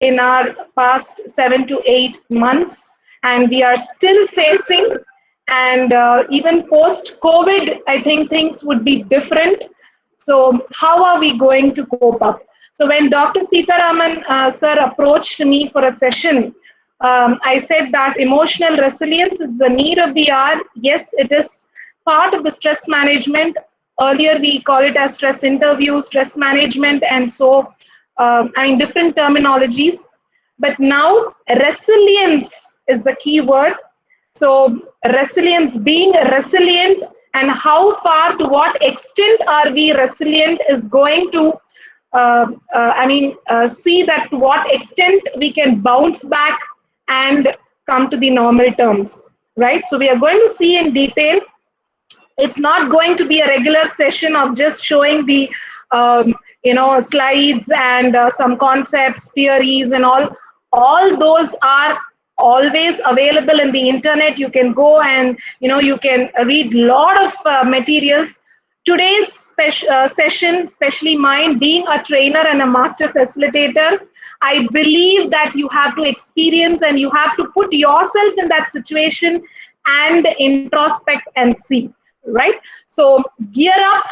in our past 7 to 8 months, and we are still facing. And even post-COVID, I think things would be different. So how are we going to cope up? So when Dr. Sitaraman sir approached me for a session, I said that emotional resilience is the need of the hour. Yes, it is part of the stress management. Earlier, we call it as stress interview, stress management, and so, I mean, different terminologies. But now, resilience is the key word. So, resilience, being resilient, and how far, to what extent are we resilient is going to, see that to what extent we can bounce back and come to the normal terms, right? So we are going to see in detail. It's not going to be a regular session of just showing the slides and some concepts, theories, and all those are always available in the internet. You can go and you can read a lot of materials. Today's session, especially mine, being a trainer and a master facilitator, I believe that you have to experience and you have to put yourself in that situation and introspect and see, right? So gear up.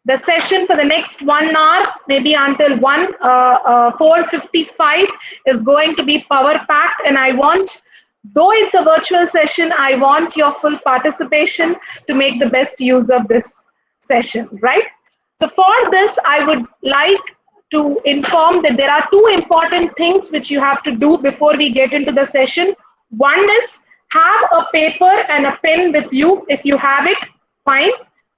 The session for the next 1 hour, maybe until 4:55, is going to be power packed. And I want, though it's a virtual session, I want your full participation to make the best use of this session, right? So for this, I would like to inform that there are two important things which you have to do before we get into the session. One is have a paper and a pen with you. If you have it, fine.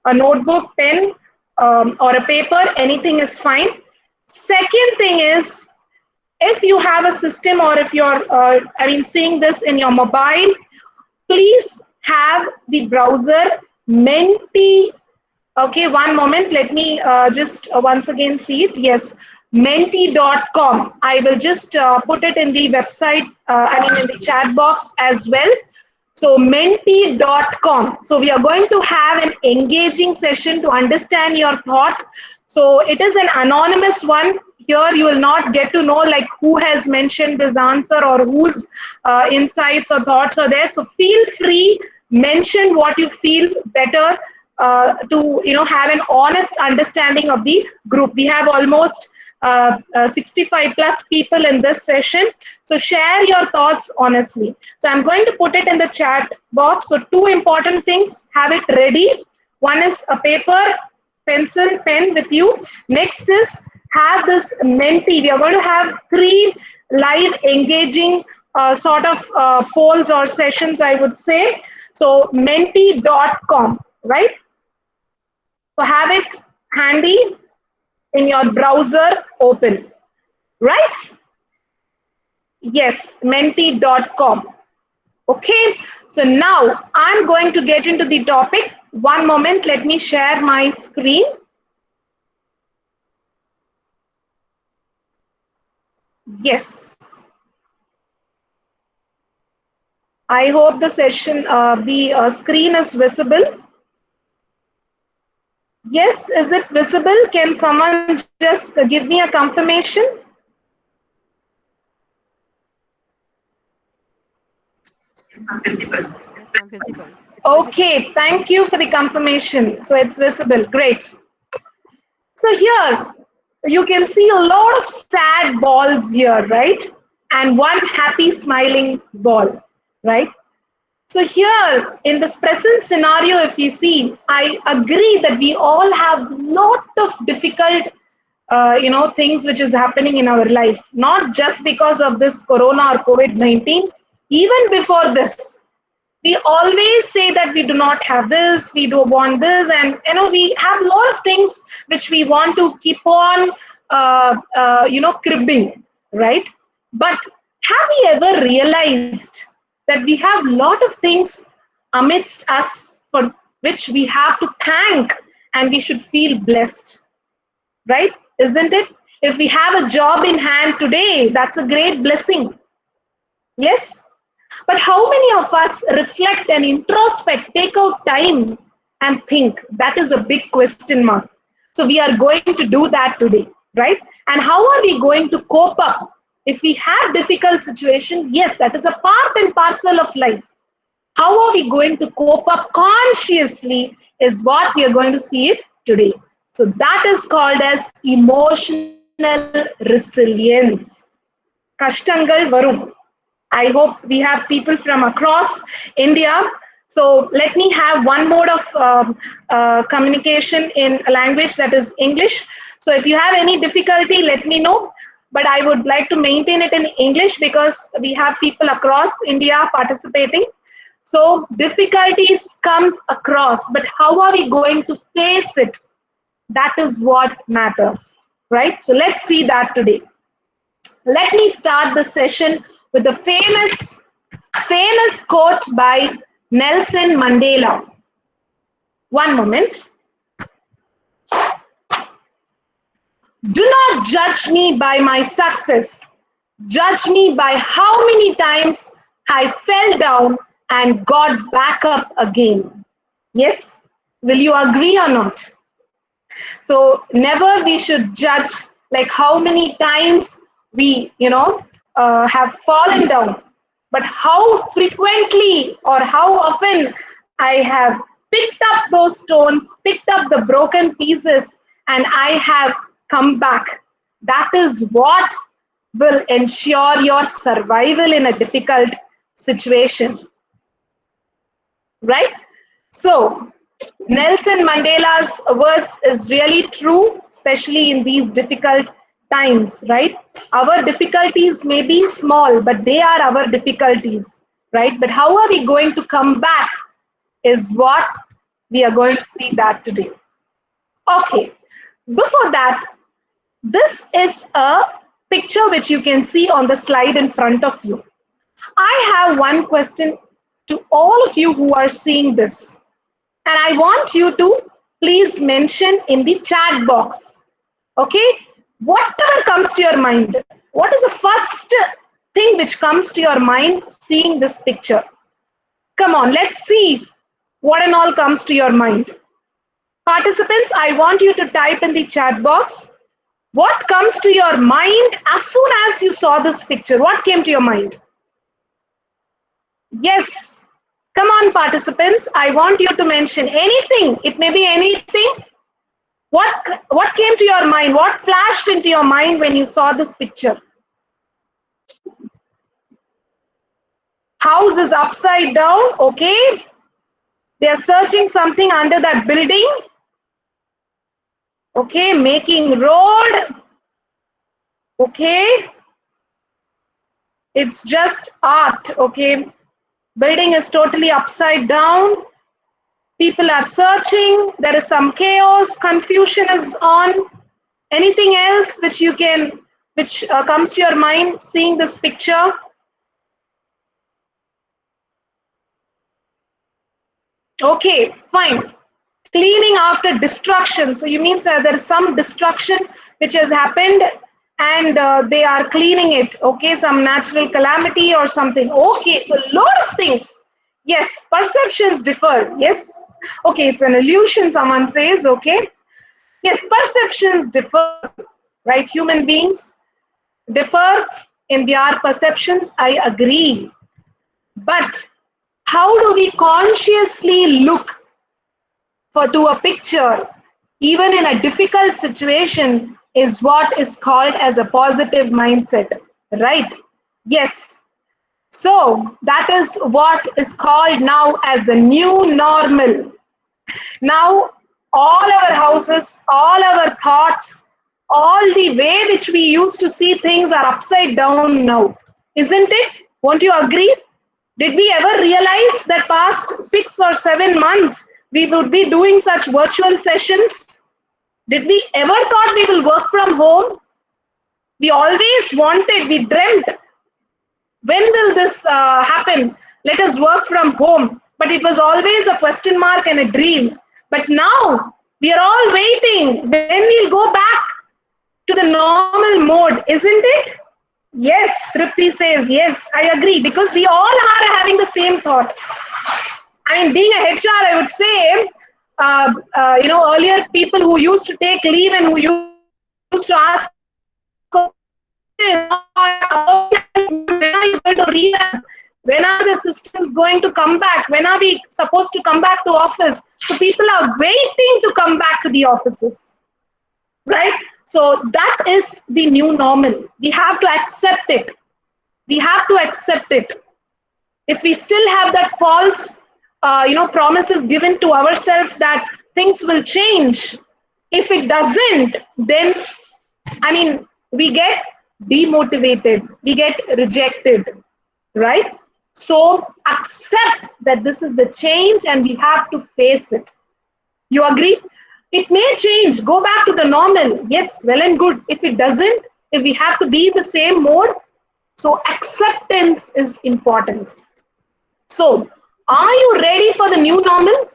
A notebook, pen, or a paper, anything is fine. Second thing is, if you have a system, or if you're, seeing this in your mobile, please have the browser Menti. Okay, one moment. Let me just once again see it. Yes, menti.com. I will just put it in the website, in the chat box as well. So menti.com. So we are going to have an engaging session to understand your thoughts. So it is an anonymous one. Here you will not get to know like who has mentioned this answer or whose insights or thoughts are there. So feel free, mention what you feel better to have an honest understanding of the group. We have almost 65 plus people in this session. So share your thoughts honestly. So I'm going to put it in the chat box. So two important things, have it ready. One is a paper, pencil, pen with you. Next is have this Menti. We are going to have 3 live engaging polls or sessions, I would say. So menti.com, right? So have it handy in your browser open, right? Yes, menti.com. Okay, so now I'm going to get into the topic. One moment, let me share my screen. Yes. I hope the session, the screen is visible. Yes, is it visible? Can someone just give me a confirmation? Yes, ma'am, visible. Okay, thank you for the confirmation. So it's visible, great. So here, you can see a lot of sad balls here, right? And one happy smiling ball, right? So here, in this present scenario, if you see, I agree that we all have lot of difficult, things which is happening in our life, not just because of this corona or COVID-19. Even before this, we always say that we do not have this, we do want this, and we have a lot of things which we want to keep on, cribbing, right? But have we ever realized that we have a lot of things amidst us for which we have to thank and we should feel blessed, right? Isn't it? If we have a job in hand today, that's a great blessing. Yes? But how many of us reflect and introspect, take out time and think? That is a big question mark. So we are going to do that today, right? And how are we going to cope up If we have difficult situation, yes, that is a part and parcel of life. How are we going to cope up consciously is what we are going to see it today. So that is called as emotional resilience. Kashtangal varum. I hope we have people from across India. So let me have one mode of communication in a language that is English. So if you have any difficulty, let me know. But I would like to maintain it in English because we have people across India participating. So difficulties comes across, but how are we going to face it? That is what matters, right? So let's see that today. Let me start the session with the famous quote by Nelson Mandela. One moment. Do not judge me by my success. Judge me by how many times I fell down and got back up again. Yes? Will you agree or not? So never we should judge like how many times we, have fallen down, but how frequently or how often I have picked up those stones, picked up the broken pieces, and I have come back. That is what will ensure your survival in a difficult situation, right? So, Nelson Mandela's words is really true, especially in these difficult times, right? Our difficulties may be small, but they are our difficulties, right? But how are we going to come back is what we are going to see that today. Okay, before that, this is a picture which you can see on the slide in front of you. I have one question to all of you who are seeing this. And I want you to please mention in the chat box, okay? Whatever comes to your mind. What is the first thing which comes to your mind seeing this picture? Come on, let's see what and all comes to your mind. Participants, I want you to type in the chat box. What comes to your mind as soon as you saw this picture? What came to your mind? Yes. Come on, participants. I want you to mention anything. It may be anything. What came to your mind? What flashed into your mind when you saw this picture? House is upside down. Okay. They are searching something under that building. Okay. Making road. Okay. It's just art. Okay. Building is totally upside down. People are searching. There is some chaos. Confusion is on. Anything else which comes to your mind seeing this picture? Okay, fine. Cleaning after destruction. So you mean there is some destruction which has happened and they are cleaning it. Okay, some natural calamity or something. Okay, so a lot of things. Yes, perceptions differ. Yes. Okay, it's an illusion, someone says. Okay. Yes, perceptions differ, right? Human beings differ in their perceptions. I agree. But how do we consciously look to a picture, even in a difficult situation, is what is called as a positive mindset, right? Yes. So that is what is called now as the new normal. Now, all our houses, all our thoughts, all the way which we used to see things are upside down now, isn't it? Won't you agree? Did we ever realize that past 6 or 7 months we would be doing such virtual sessions? Did we ever thought we will work from home? We always wanted, we dreamt, when will this happen? Let us work from home. But it was always a question mark and a dream. But now we are all waiting. When we'll go back to the normal mode, isn't it? Yes, Tripti says, yes, I agree, because we all are having the same thought. I mean, being a HR, I would say, earlier people who used to take leave and who used to ask for PF, when are you going to revamp? When are the systems going to come back? When are we supposed to come back to office? So people are waiting to come back to the offices, right? So that is the new normal. We have to accept it. We have to accept it. If we still have that false, promises given to ourselves that things will change, if it doesn't, then we get demotivated, we get rejected, right? So accept that this is a change and we have to face it. You agree? It may change, go back to the normal. Yes, well and good. If it doesn't, if we have to be the same mode, so acceptance is important. So, are you ready for the new normal?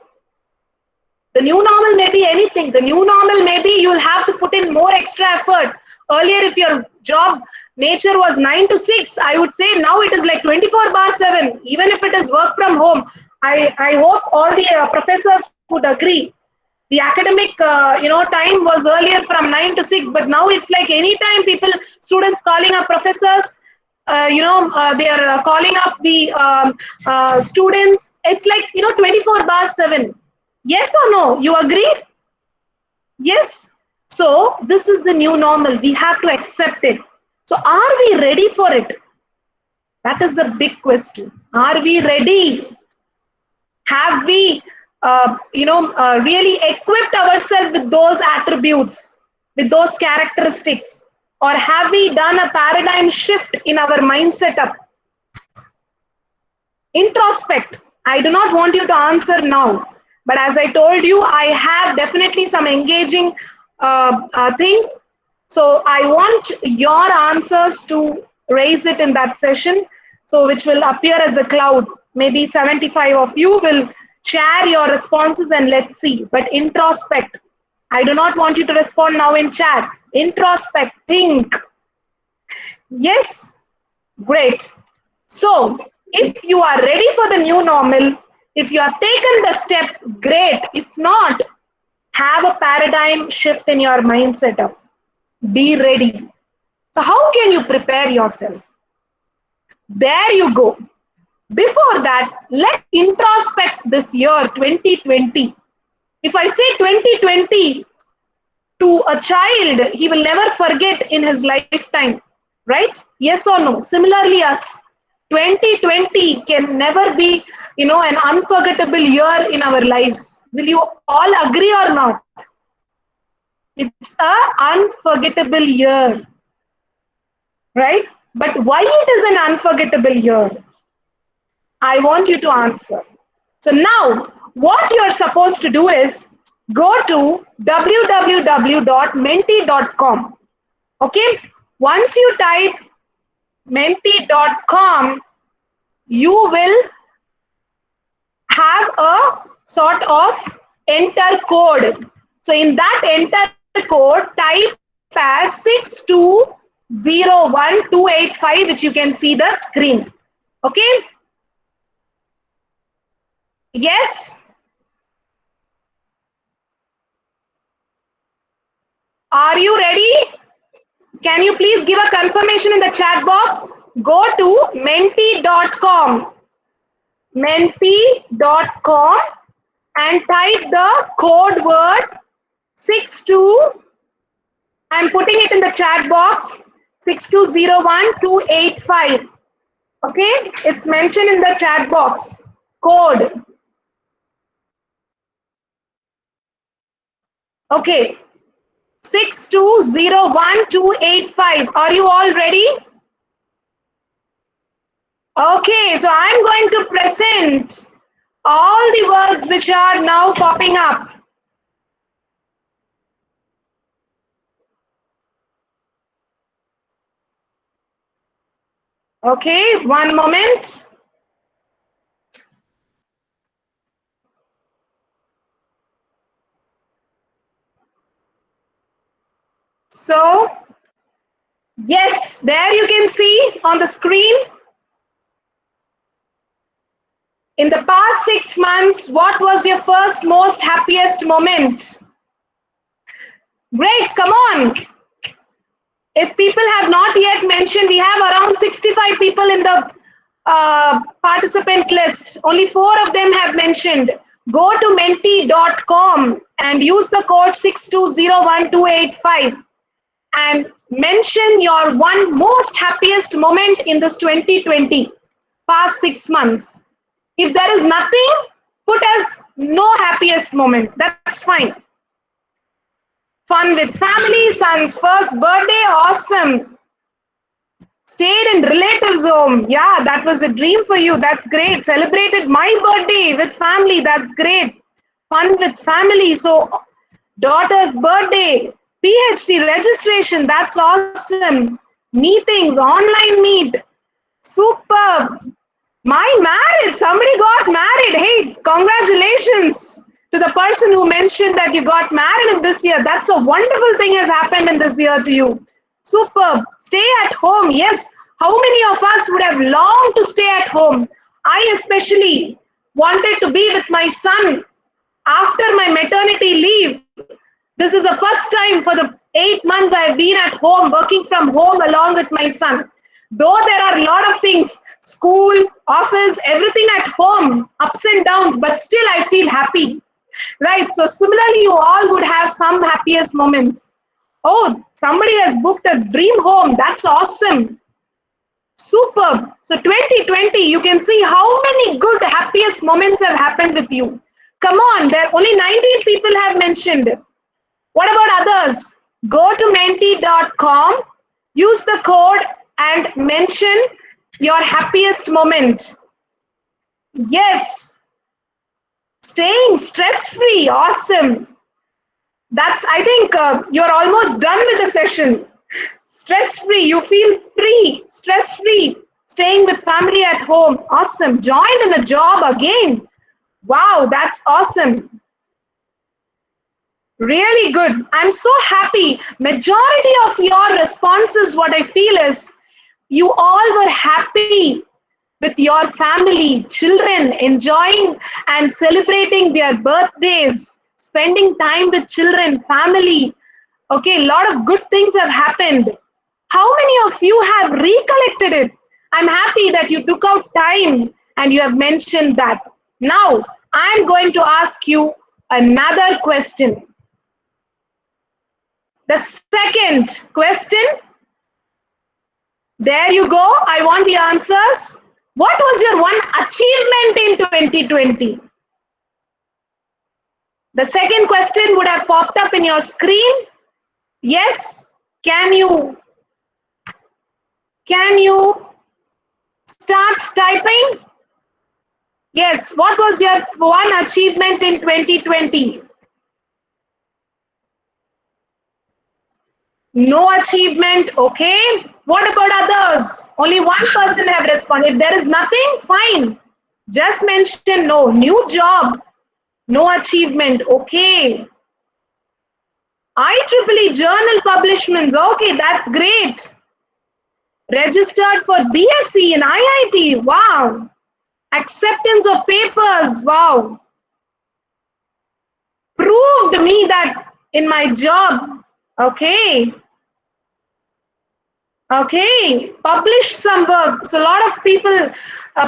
The new normal may be anything. The new normal may be you'll have to put in more extra effort. Earlier, if your job nature was 9 to 6, I would say now it is like 24 bar 7, even if it is work from home. I hope all the professors would agree. The academic time was earlier from 9 to 6, but now it's like anytime students calling up professors, they are calling up the students. It's like 24 bar 7. Yes or no? You agree? Yes. So this is the new normal. We have to accept it. So are we ready for it? That is a big question. Are we ready? Have we, really equipped ourselves with those attributes, with those characteristics? Or have we done a paradigm shift in our mindset up? Introspect. I do not want you to answer now, but as I told you, I have definitely some engaging thing. So I want your answers to raise it in that session, so which will appear as a cloud. Maybe 75 of you will share your responses and let's see. But introspect. I do not want you to respond now in chat. Introspect, think. Yes, great. So, if you are ready for the new normal, if you have taken the step, great. If not, have a paradigm shift in your mindset up. Be ready. So, how can you prepare yourself? There you go. Before that, let's introspect this year 2020. If I say 2020 to a child, he will never forget in his lifetime, right? Yes or no? Similarly, us, 2020 can never be, an unforgettable year in our lives. Will you all agree or not? It's an unforgettable year, right? But why it is an unforgettable year? I want you to answer. So now, what you are supposed to do is go to www.menti.com. Okay? Once you type menti.com, you will have a sort of enter code. So in that enter code, type as 6201285, which you can see the screen. Okay? Yes? Are you ready? Can you please give a confirmation in the chat box? Go to menti.com. Menti.com and type the code word 62. I'm putting it in the chat box 6201285. Okay, it's mentioned in the chat box. Code. Okay, 6201285. Are you all ready? Okay, so I'm going to present all the words which are now popping up. Okay, one moment. So, yes, there you can see on the screen. In the past 6 months, what was your first most happiest moment? Great, come on. If people have not yet mentioned, we have around 65 people in the participant list. Only 4 of them have mentioned. Go to menti.com and use the code 6201285 and mention your one most happiest moment in this 2020, past 6 months. If there is nothing, put as no happiest moment. That's fine. Fun with family, son's first birthday, awesome. Stayed in relatives' home. Yeah, that was a dream for you. That's great. Celebrated my birthday with family. That's great. Fun with family. So, daughter's birthday, PhD registration. That's awesome. Meetings, online meet. Superb. My marriage. Somebody got married. Hey, congratulations to the person who mentioned that you got married in this year. That's a wonderful thing has happened in this year to you. Superb. Stay at home. Yes. How many of us would have longed to stay at home? I especially wanted to be with my son after my maternity leave. This is the first time for the 8 months I've been at home, working from home along with my son. Though there are a lot of things, school, office, everything at home, ups and downs, but still I feel happy. Right? So similarly, you all would have some happiest moments. Oh, somebody has booked a dream home. That's awesome. Superb. So 2020, you can see how many good, happiest moments have happened with you. Come on, there only 19 people have mentioned. What about others? Go to menti.com, use the code and mention your happiest moment. Yes, staying stress-free, awesome. That's, I think you're almost done with the session. Stress-free, you feel free, stress-free, staying with family at home, awesome. Joined in a job again. Wow, that's awesome. Really good. I'm so happy. Majority of your responses, what I feel is you all were happy with your family, children, enjoying and celebrating their birthdays, spending time with children, family. Okay, a lot of good things have happened. How many of you have recollected it? I'm happy that you took out time and you have mentioned that. Now, I'm going to ask you another question. The second question, there you go. I want the answers. What was your one achievement in 2020? The second question would have popped up in your screen. Yes, can you start typing? Yes, what was your one achievement in 2020? No achievement, okay. What about others? Only one person have responded. If there is nothing, fine. Just mention no. New job, no achievement, okay. IEEE journal publishments, okay, that's great. Registered for BSc in IIT, wow. Acceptance of papers, wow. Proved me that in my job, okay. Okay, publish some work. So a lot of people,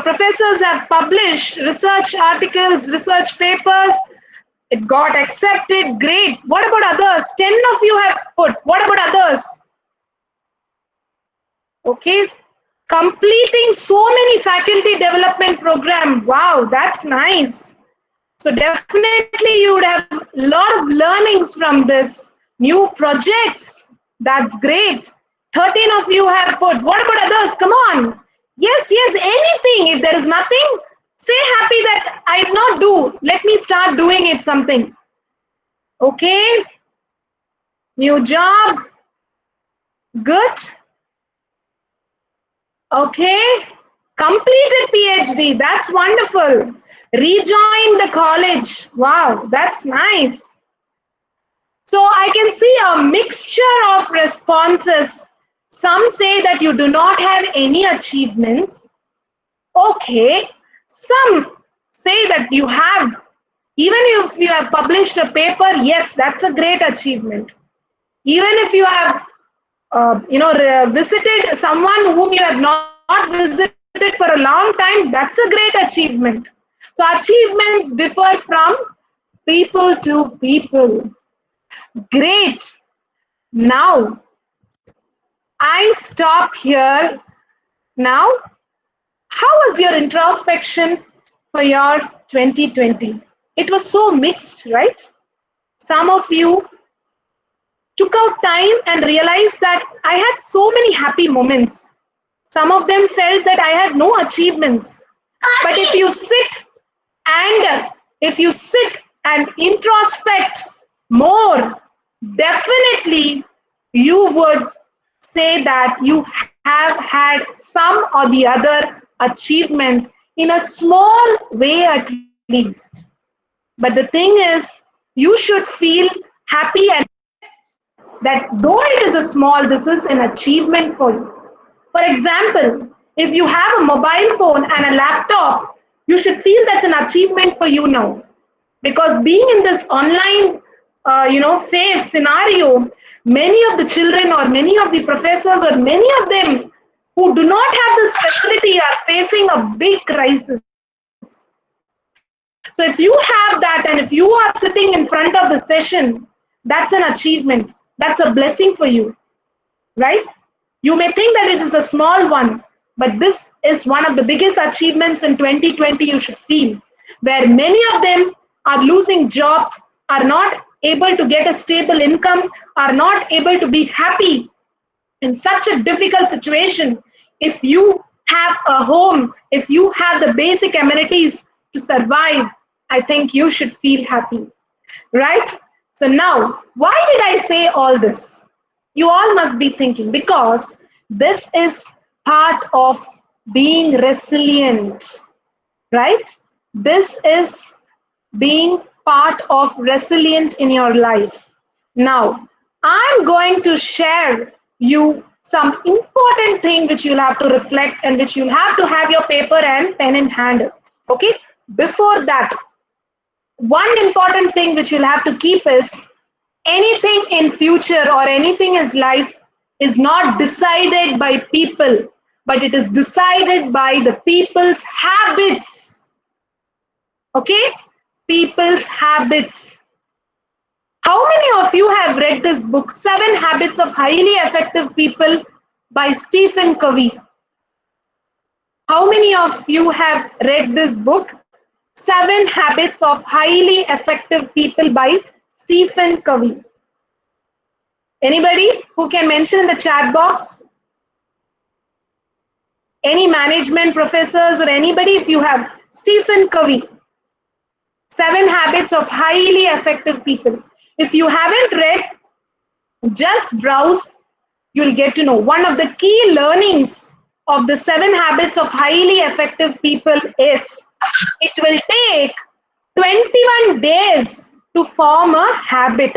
professors have published research articles, research papers. It got accepted, great. What about others? 10 of you have put. What about others? Okay, completing so many faculty development program. Wow, that's nice. So definitely you would have a lot of learnings from this. New projects, that's great. 13 of you have put. What about others? Come on. Yes, yes, anything. If there is nothing, say happy that I did not do. Let me start doing it something. Okay. New job. Good. Okay. Completed PhD. That's wonderful. Rejoined the college. Wow, that's nice. So I can see a mixture of responses. Some say that you do not have any achievements. Okay. Some say that you have. Even if you have published a paper, yes, that's a great achievement. Even if you have visited someone whom you have not visited for a long time, that's a great achievement. So achievements differ from people to people. Great. Now, I stop here. Now, how was your introspection for your 2020? It was so mixed, right? Some of you took out time and realized that I had so many happy moments. Some of them felt that I had no achievements. But and if you sit and introspect more, definitely you would say that you have had some or the other achievement in a small way at least. But the thing is, you should feel happy and that though it is a small, this is an achievement for you. For example, if you have a mobile phone and a laptop, you should feel that's an achievement for you now. Because being in this online, phase scenario, many of the children or many of the professors or many of them who do not have this facility are facing a big crisis. So if you have that and if you are sitting in front of the session, that's an achievement. That's a blessing for you, right? You may think that it is a small one, but this is one of the biggest achievements in 2020 you should feel, where many of them are losing jobs, are not able to get a stable income, are not able to be happy in such a difficult situation. If you have a home, if you have the basic amenities to survive, I think you should feel happy, right? So now, why did I say all this? You all must be thinking because this is part of being resilient, right? This is being part of resilient in your life. Now, I'm going to share you some important thing which you'll have to reflect and which you'll have to have your paper and pen in hand. Okay? Before that, one important thing which you'll have to keep is anything in future or anything in life is not decided by people, but it is decided by the people's habits. Okay? People's habits. How many of you have read this book, 7 Habits of Highly Effective People by Stephen Covey? How many of you have read this book, 7 Habits of Highly Effective People by Stephen Covey? Anybody who can mention in the chat box? Any management professors or anybody if you have Stephen Covey, 7 Habits of Highly Effective People. If you haven't read, just browse, you'll get to know. One of the key learnings of the 7 Habits of Highly Effective People is it will take 21 days to form a habit.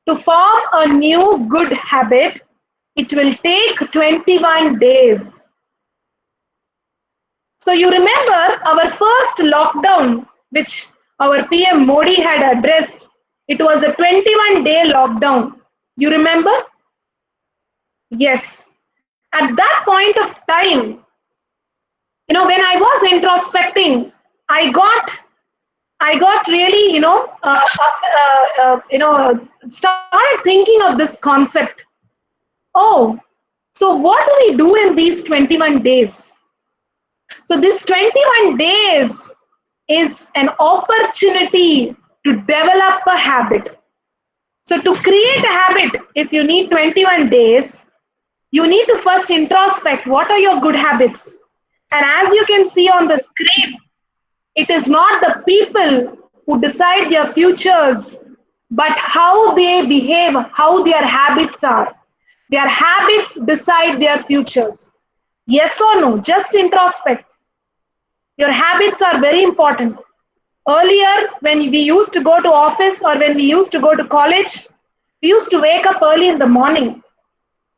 To form a new good habit, it will take 21 days. So you remember our first lockdown, which our PM Modi had addressed. It was a 21-day lockdown. You remember? Yes. At that point of time, when I was introspecting, I got really, started thinking of this concept. Oh, so what do we do in these 21 days? So this 21 days is an opportunity to develop a habit. So to create a habit, if you need 21 days, you need to first introspect what are your good habits. And as you can see on the screen, it is not the people who decide their futures, but how they behave, how their habits are. Their habits decide their futures. Yes or no? Just introspect. Your habits are very important. Earlier, when we used to go to office or when we used to go to college, we used to wake up early in the morning.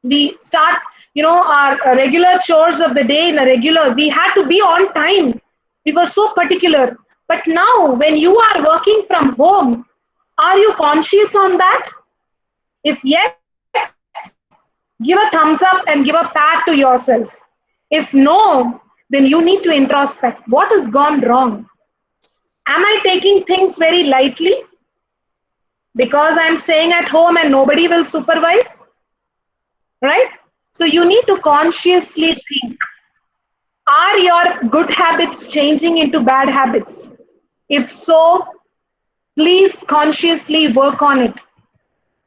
We start, our regular chores of the day in a regular, we had to be on time. We were so particular. But now, when you are working from home, are you conscious on that? If yes, Give a thumbs up and give a pat to yourself. If no, then you need to introspect. What has gone wrong? Am I taking things very lightly because I'm staying at home and nobody will supervise? Right? So you need to consciously think, are your good habits changing into bad habits? If so, please consciously work on it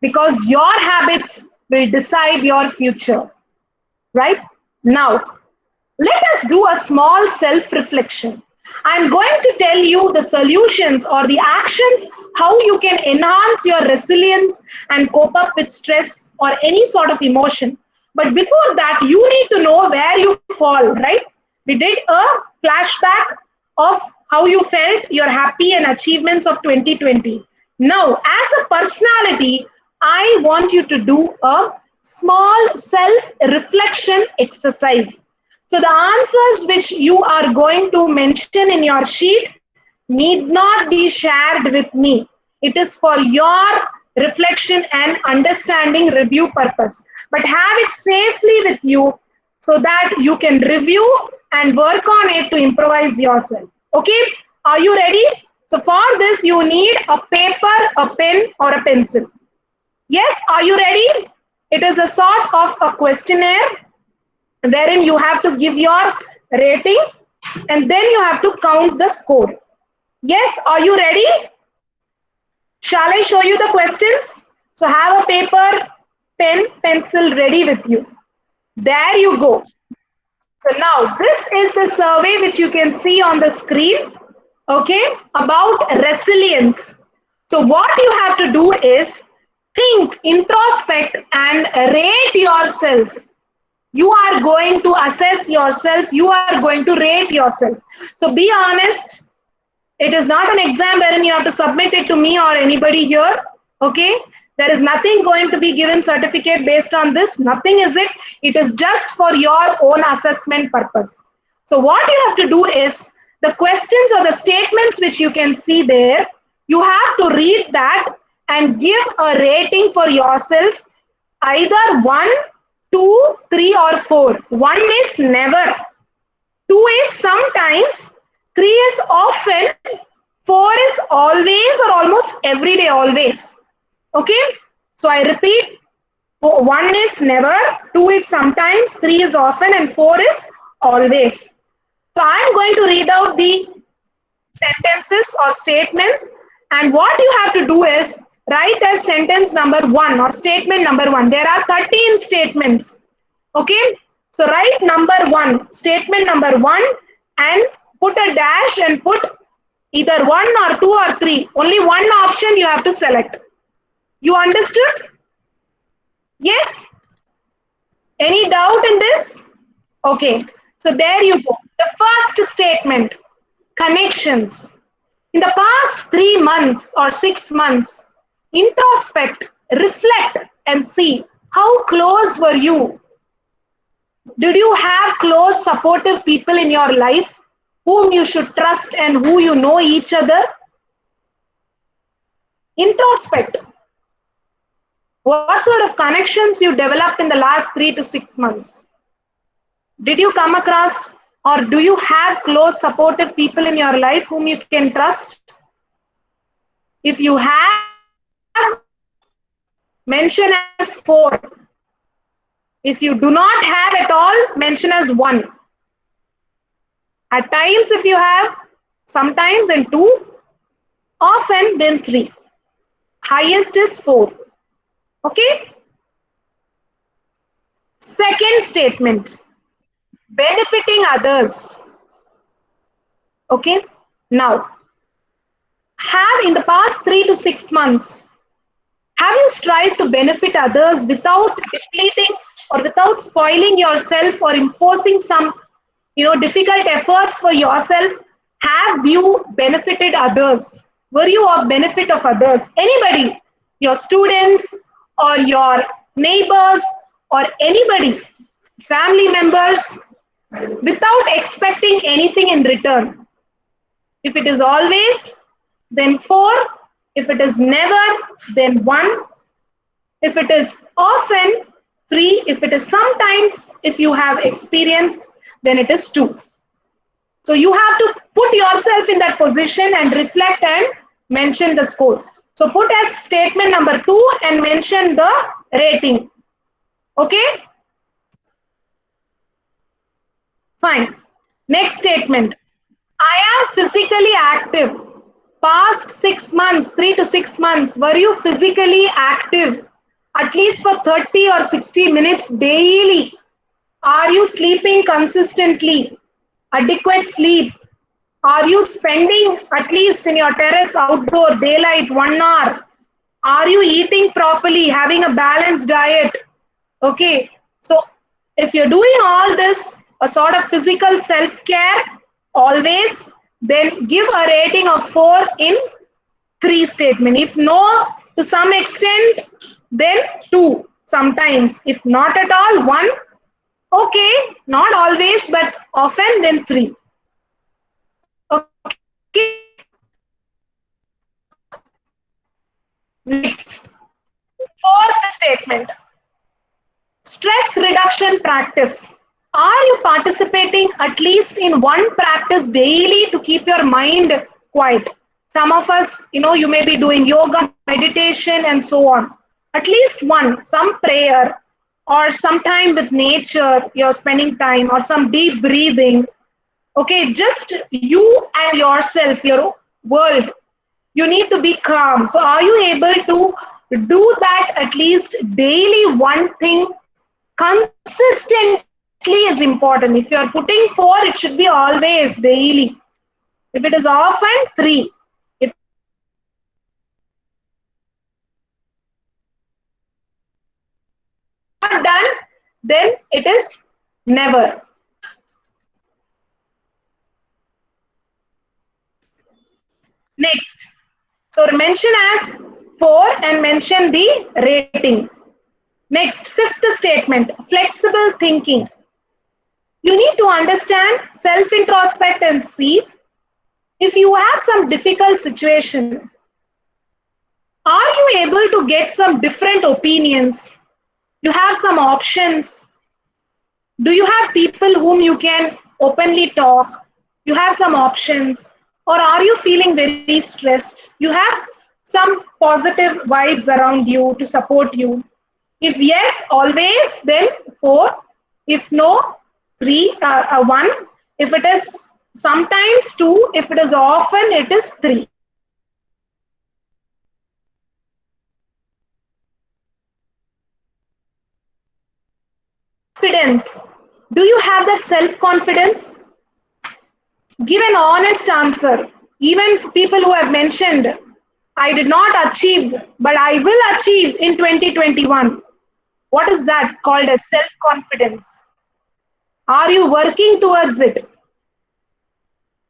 because your habits will decide your future. Right? Now, let us do a small self reflection. I'm going to tell you the solutions or the actions how you can enhance your resilience and cope up with stress or any sort of emotion. But before that, you need to know where you fall, right? We did a flashback of how you felt, your happy and achievements of 2020. Now, as a personality, I want you to do a small self reflection exercise. So the answers which you are going to mention in your sheet need not be shared with me. It is for your reflection and understanding review purpose. But have it safely with you so that you can review and work on it to improvise yourself. Okay? Are you ready? So for this, you need a paper, a pen, or a pencil. Yes, are you ready? It is a sort of a questionnaire wherein you have to give your rating and then you have to count the score. Yes, are you ready? Shall I show you the questions? So have a paper, pen, pencil ready with you. There you go. So now this is the survey which you can see on the screen, okay, about resilience. So what you have to do is think, introspect and rate yourself. You are going to assess yourself, you are going to rate yourself. So be honest, it is not an exam wherein you have to submit it to me or anybody here. Okay, there is nothing going to be given certificate based on this, nothing is it. It is just for your own assessment purpose. So what you have to do is the questions or the statements which you can see there, you have to read that and give a rating for yourself, either 1, 2, 3 or 4. 1 is never, 2 is sometimes, 3 is often, 4 is always or almost every day always. Okay? So I repeat, 1 is never, 2 is sometimes, 3 is often and 4 is always. So I'm going to read out the sentences or statements, and what you have to do is write as sentence number 1 or statement number 1. There are 13 statements. Okay, so write number 1, statement number 1, and put a dash and put either 1 or 2 or 3. Only one option you have to select. You understood? Yes? Any doubt in this? Okay, so there you go. The first statement, connections. In the past 3 months or 6 months, introspect, reflect, and see how close were you. Did you have close, supportive people in your life whom you should trust and who you know each other? Introspect. What sort of connections you developed in the last 3 to 6 months? Did you come across or do you have close, supportive people in your life whom you can trust? If you have, mention as 4. If you do not have at all, mention as 1. At times, if you have, sometimes and 2, often then 3. Highest is 4. Okay? Second statement, benefiting others. Okay? Now, have in the past 3 to 6 months, have you strived to benefit others without depleting or without spoiling yourself or imposing some difficult efforts for yourself? Have you benefited others? Were you of benefit of others? Anybody, your students or your neighbors or anybody, family members, without expecting anything in return? If it is always, then 4. If it is never, then 1. If it is often, 3. If it is sometimes, if you have experience, then it is 2. So you have to put yourself in that position and reflect and mention the score. So put as statement number 2 and mention the rating. Okay? Fine. Next statement. I am physically active. Past 6 months, 3 to 6 months, were you physically active? At least for 30 or 60 minutes daily. Are you sleeping consistently? Adequate sleep? Are you spending at least in your terrace outdoor daylight 1 hour? Are you eating properly, having a balanced diet? Okay, so if you're doing all this, a sort of physical self care always, then give a rating of 4 in 3 statement. If no, to some extent, then 2 sometimes. If not at all, 1. Okay, not always, but often, then 3. Okay, next. Fourth statement. Stress reduction practice. Are you participating at least in one practice daily to keep your mind quiet? Some of us, you may be doing yoga, meditation, and so on. At least one, some prayer, or some time with nature, you're spending time, or some deep breathing. Okay, just you and yourself, your world. You need to be calm. So, are you able to do that at least daily? One thing consistently is important. If you are putting 4, it should be always daily. If it is often, 3. If it is not done, then 4. Then it is never. Next. So mention as 4 and mention the rating. Next, fifth statement, flexible thinking. You need to understand, self introspect and see if you have some difficult situation, are you able to get some different opinions? You have some options. Do you have people whom you can openly talk? You have some options. Or are you feeling very stressed? You have some positive vibes around you to support you. If yes, always, then 4. If no, 3, 1. If it is sometimes 2, if it is often, it is 3. Confidence. Do you have that self confidence? Give an honest answer. Even people who have mentioned, I did not achieve, but I will achieve in 2021. What is that called as self confidence? Are you working towards it?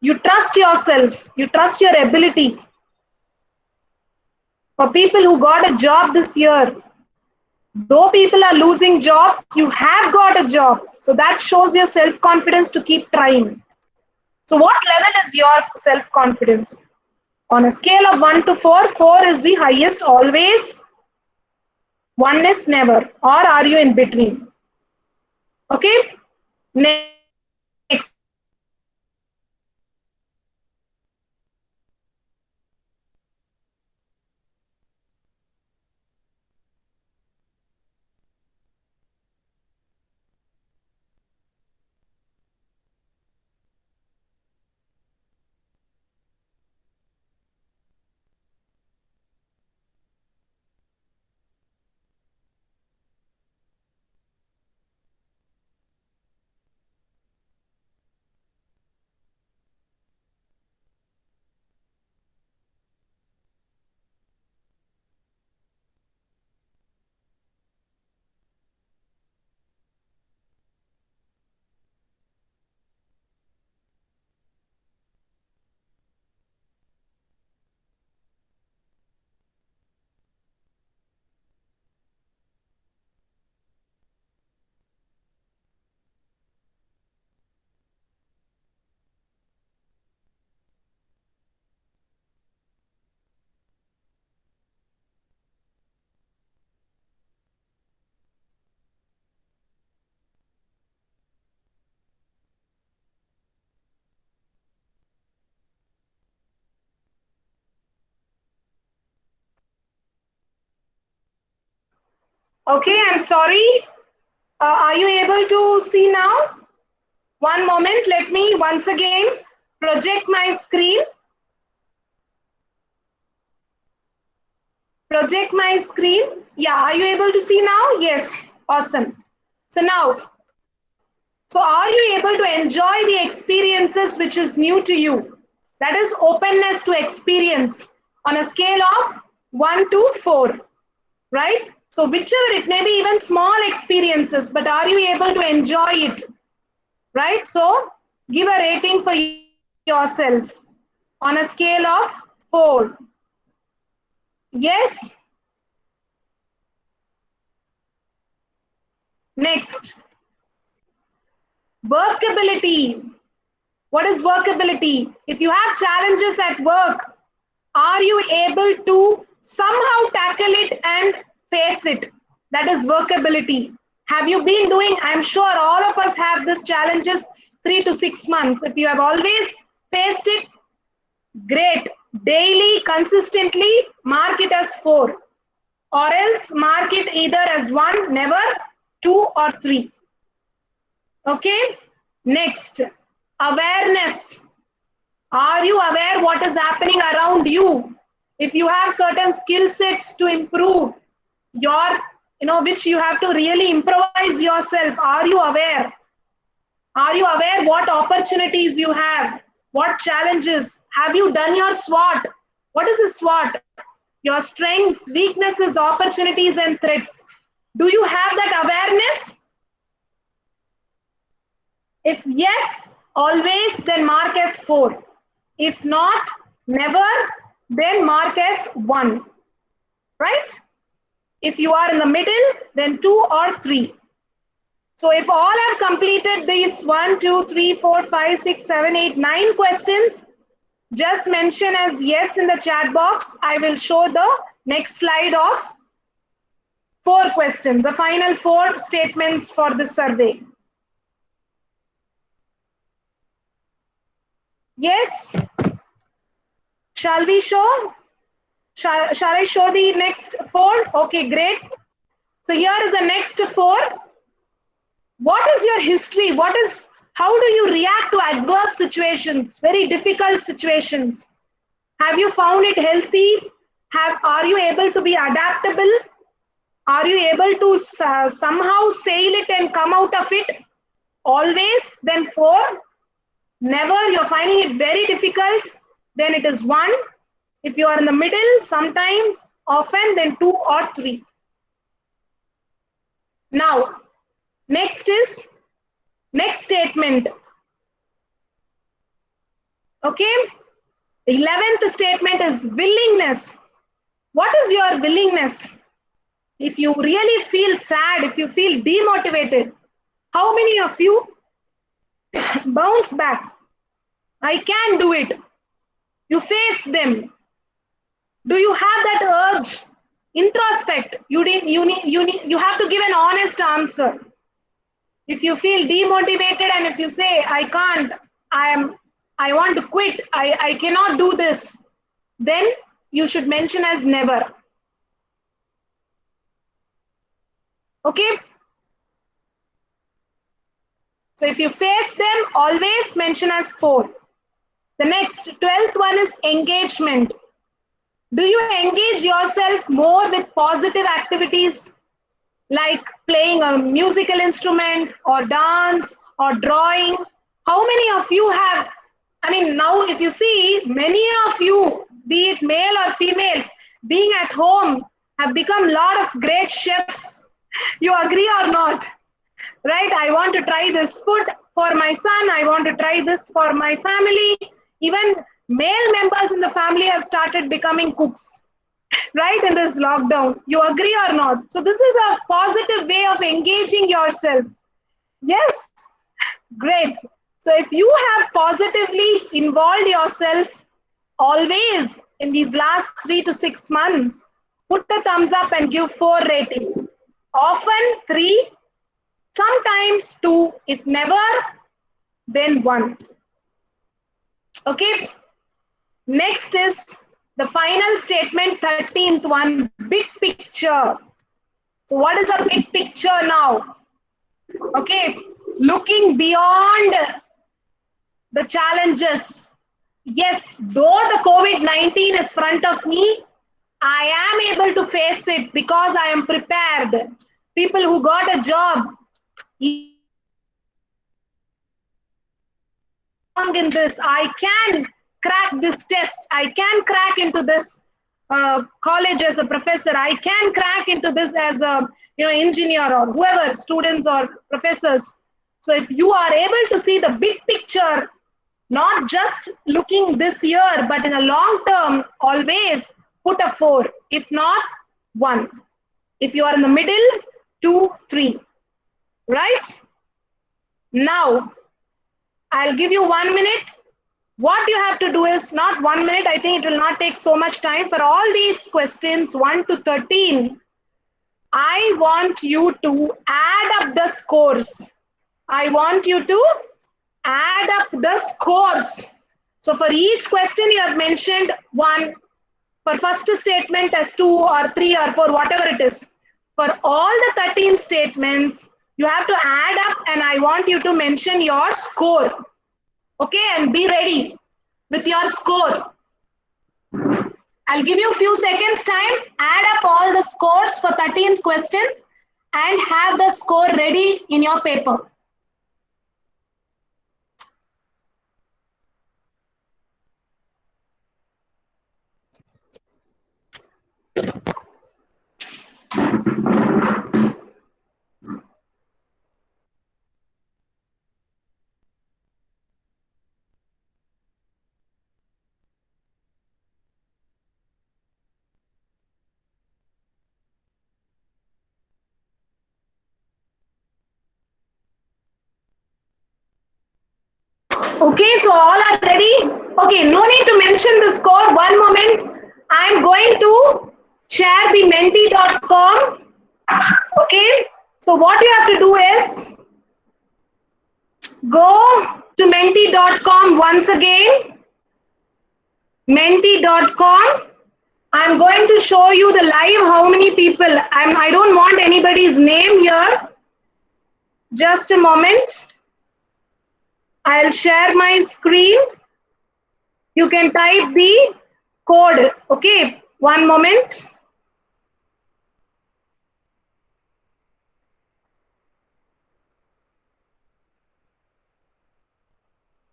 You trust yourself, you trust your ability. For people who got a job this year, though people are losing jobs, you have got a job. So that shows your self confidence to keep trying. So, what level is your self confidence? On a scale of 1 to 4, 4 is the highest always, 1 is never. Or are you in between? Okay? Next. Okay, I'm sorry. Are you able to see now? One moment, let me once again project my screen. Project my screen. Yeah, are you able to see now? Yes, awesome. So now, so are you able to enjoy the experiences which is new to you? That is openness to experience on a scale of 1 to 4, right? So whichever it may be, even small experiences, but are you able to enjoy it, right? So give a rating for yourself on a scale of 4. Yes. Next, workability. What is workability? If you have challenges at work, are you able to somehow tackle it and face it? That is workability. Have you been doing? I'm sure all of us have this challenges 3 to 6 months. If you have always faced it, great. Daily, consistently, mark it as 4. Or else mark it either as 1, never, 2 or 3. Okay? Next, awareness. Are you aware what is happening around you? If you have certain skill sets to improve your, which you have to really improvise yourself, are you aware? Are you aware what opportunities you have? What challenges? Have you done your SWOT? What is a SWOT? Your strengths, weaknesses, opportunities, and threats. Do you have that awareness? If yes, always, then mark as 4. If not, never, then mark as 1. Right? If you are in the middle, then 2 or 3. So if all have completed these 1, 2, 3, 4, 5, 6, 7, 8, 9 questions, just mention as yes in the chat box. I will show the next slide of 4 questions, the final 4 statements for this survey. Yes? Shall we show? Shall I show the next 4? Okay, great. So here is the next 4. What is your history? How do you react to adverse situations, very difficult situations? Have you found it healthy? Are you able to be adaptable? Are you able to somehow sail it and come out of it? Always, then 4. Never, you're finding it very difficult, then it is 1. If you are in the middle, sometimes, often, then 2 or 3. Now, next statement. Okay? 11th statement is willingness. What is your willingness? If you really feel sad, if you feel demotivated, how many of you bounce back? I can do it. You face them. Do you have that urge? Introspect. You have to give an honest answer. If you feel demotivated and if you say, I can't, I want to quit, I cannot do this, then you should mention as never. Okay? So if you face them, always mention as 4. The next, 12th one is engagement. Do you engage yourself more with positive activities like playing a musical instrument or dance or drawing? How many of you have, now if you see, many of you, be it male or female, being at home have become a lot of great chefs. You agree or not? Right? I want to try this food for my son. I want to try this for my family. Even male members in the family have started becoming cooks, right? In this lockdown. You agree or not? So this is a positive way of engaging yourself. Yes, great. So if you have positively involved yourself always in these last 3 to 6 months, put a thumbs up and give 4 rating. Often 3, sometimes 2, if never, then 1. Okay, next is the final statement, 13th one, big picture. So what is a big picture now? Okay, looking beyond the challenges. Yes, though the COVID-19 is front of me, I am able to face it because I am prepared. People who got a job, strong in this. I can crack this test. I can crack into this college as a professor. I can crack into this as a engineer or whoever, students or professors. So if you are able to see the big picture, not just looking this year, but in a long term, always put a 4. If not, 1. If you are in the middle, 2, 3. Right? Now, I'll give you 1 minute. What you have to do is not 1 minute. I think it will not take so much time. For all these questions, 1 to 13, I want you to add up the scores. I want you to add up the scores. So for each question you have mentioned 1, for first statement as 2 or 3 or 4, whatever it is. For all the 13 statements, you have to add up and I want you to mention your score. Okay, and be ready with your score. I'll give you a few seconds time, add up all the scores for 13 questions and have the score ready in your paper. Okay, so all are ready? Okay, no need to mention the score. One moment. I'm going to share the menti.com. Okay, so what you have to do is go to menti.com once again. Menti.com. I'm going to show you the live how many people. I don't want anybody's name here. Just a moment. I'll share my screen. You can type the code. Okay, one moment.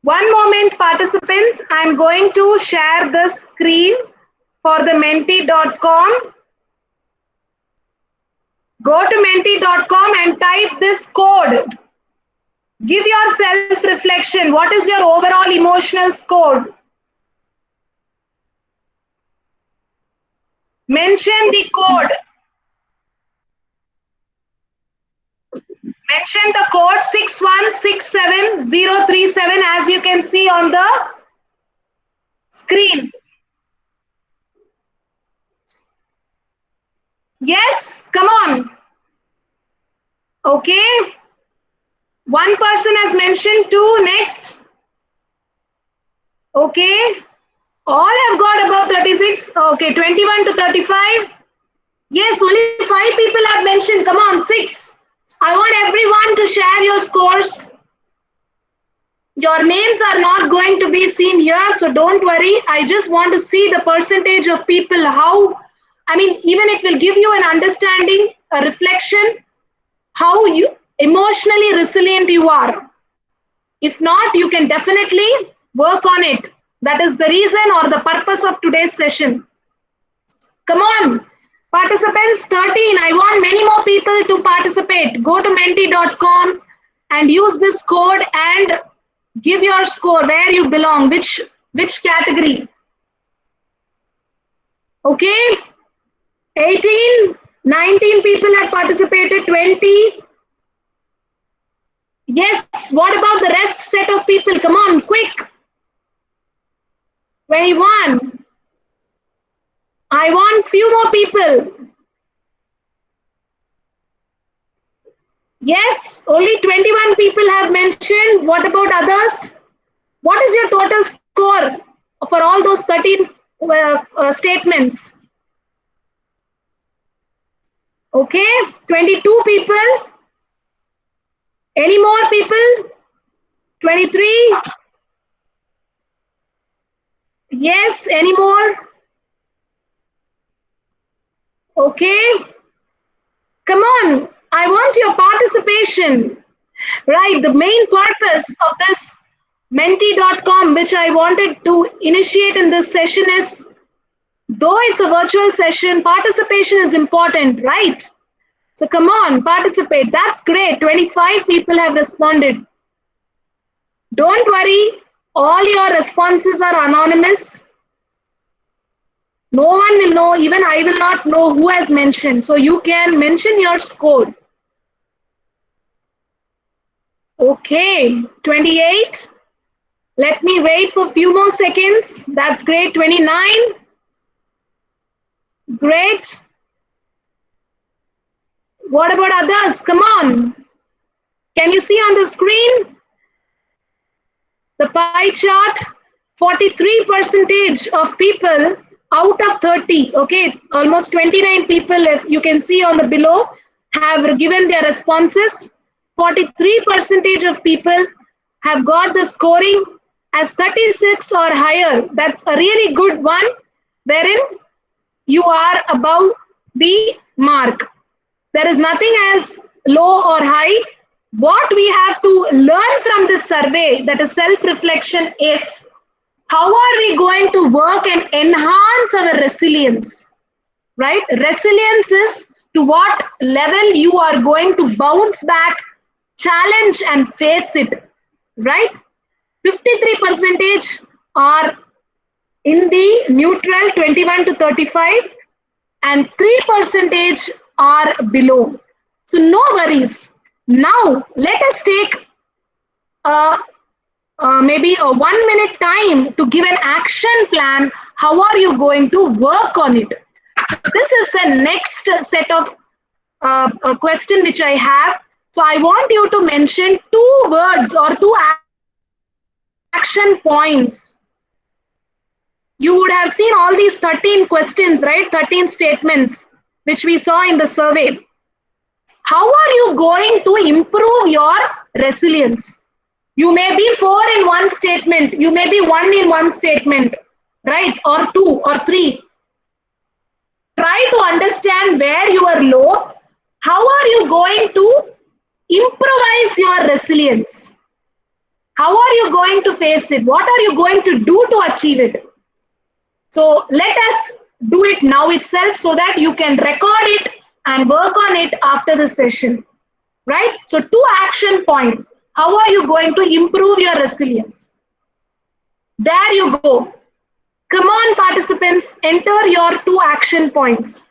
One moment, participants. I'm going to share the screen for the menti.com. Go to menti.com and type this code. Give your self-reflection. What is your overall emotional score? Mention the code. Mention the code 6167037 as you can see on the screen. Yes, come on. Okay. One person has mentioned 2. Next. Okay. All have got about 36. Okay, 21 to 35. Yes, only 5 people have mentioned. Come on, 6. I want everyone to share your scores. Your names are not going to be seen here, so don't worry. I just want to see the percentage of people, even it will give you an understanding, a reflection, how you emotionally resilient you are. If not, you can definitely work on it. That is the reason or the purpose of today's session. Come on, participants 13. I want many more people to participate. Go to menti.com and use this code and give your score where you belong, which category. Okay, 18, 19 people have participated, 20. Yes, what about the rest set of people? Come on, quick. 21. I want few more people. Yes, only 21 people have mentioned. What about others? What is your total score for all those 13 statements? Okay, 22 people. Any more people? 23? Yes, any more? Okay, come on. I want your participation. Right, the main purpose of this menti.com, which I wanted to initiate in this session, is though it's a virtual session, participation is important, right? So come on, participate. That's great. 25 people have responded. Don't worry, all your responses are anonymous. No one will know, even I will not know who has mentioned. So you can mention your score. Okay, 28. Let me wait for a few more seconds. That's great. 29. Great. What about others? Come on. Can you see on the screen the pie chart? 43 percentage of people out of 30, okay, almost 29 people, if you can see on the below, have given their responses. 43 percentage of people have got the scoring as 36 or higher. That's a really good one, wherein you are above the mark. There is nothing as low or high. What we have to learn from this survey, that is self reflection, is how are we going to work and enhance our resilience, right? Resilience is to what level you are going to bounce back, challenge, and face it, right? 53 percentage are in the neutral, 21 to 35, and 3 percentage are below. So no worries. Now let us take a, maybe a 1 minute time to give an action plan. How are you going to work on it? So this is the next set of a question which I have. So I want you to mention two words or two action points. You would have seen all these 13 questions, right? 13 statements which we saw in the survey. How are you going to improve your resilience? You may be four in one statement, you may be one in one statement, right? Or two or three. Try to understand where you are low. How are you going to improvise your resilience? How are you going to face it? What are you going to do to achieve it? So let us do it now itself so that you can record it and work on it after the session, right? So two action points. How are you going to improve your resilience? There you go. Come on, participants, enter your two action points.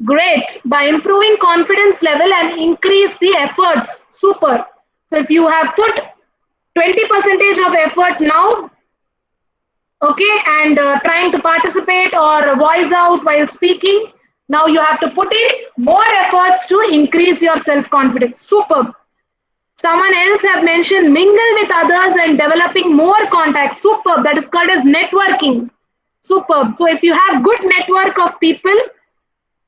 Great. By improving confidence level and increase the efforts. Super. So if you have put 20% of effort now, okay, and trying to participate or voice out while speaking, now you have to put in more efforts to increase your self-confidence. Superb. Someone else have mentioned mingle with others and developing more contacts. Superb. That is called as networking. Superb. So if you have good network of people,